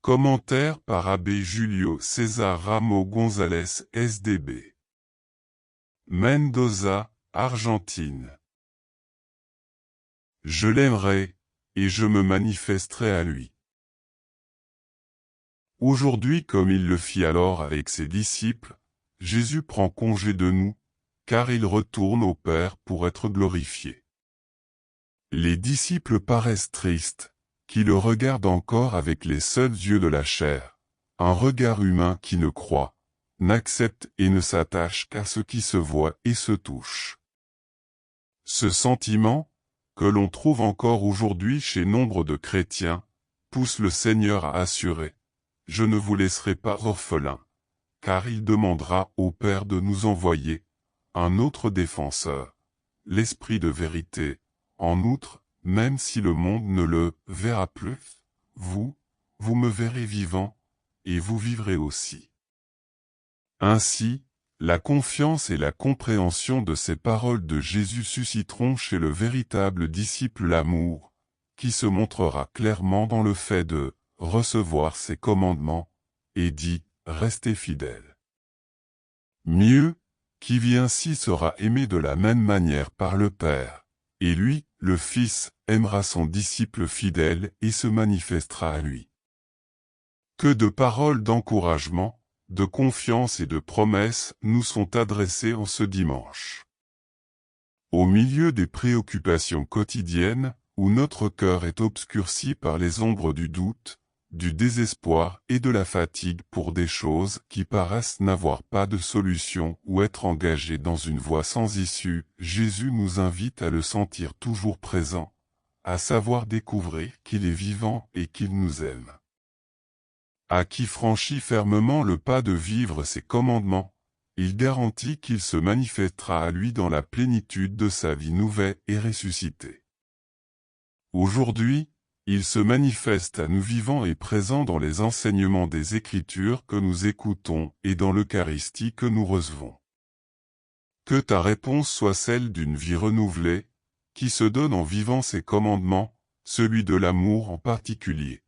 Commentaire par Abbé Julio César Ramos González SDB. Mendoza, Argentine. Je l'aimerai, et je me manifesterai à lui. Aujourd'hui, comme il le fit alors avec ses disciples, Jésus prend congé de nous, car il retourne au Père pour être glorifié. Les disciples paraissent tristes, qui le regardent encore avec les seuls yeux de la chair, un regard humain qui ne croit, n'accepte et ne s'attache qu'à ce qui se voit et se touche. Ce sentiment, que l'on trouve encore aujourd'hui chez nombre de chrétiens, pousse le Seigneur à assurer « Je ne vous laisserai pas orphelins », car il demandera au Père de nous envoyer un autre défenseur, l'Esprit de vérité. En outre, même si le monde ne le verra plus, vous me verrez vivant, et vous vivrez aussi. Ainsi, la confiance et la compréhension de ces paroles de Jésus susciteront chez le véritable disciple l'amour, qui se montrera clairement dans le fait de recevoir ses commandements, et dit « Restez fidèles ». Mieux, qui vit ainsi sera aimé de la même manière par le Père, et lui, le Fils, aimera son disciple fidèle et se manifestera à lui. Que de paroles d'encouragement, de confiance et de promesses nous sont adressées en ce dimanche. Au milieu des préoccupations quotidiennes, où notre cœur est obscurci par les ombres du doute, du désespoir et de la fatigue pour des choses qui paraissent n'avoir pas de solution ou être engagées dans une voie sans issue, Jésus nous invite à le sentir toujours présent, à savoir découvrir qu'il est vivant et qu'il nous aime. À qui franchit fermement le pas de vivre ses commandements, il garantit qu'il se manifestera à lui dans la plénitude de sa vie nouvelle et ressuscitée. Aujourd'hui, il se manifeste à nous vivants et présents dans les enseignements des Écritures que nous écoutons et dans l'Eucharistie que nous recevons. Que ta réponse soit celle d'une vie renouvelée, qui se donne en vivant ses commandements, celui de l'amour en particulier.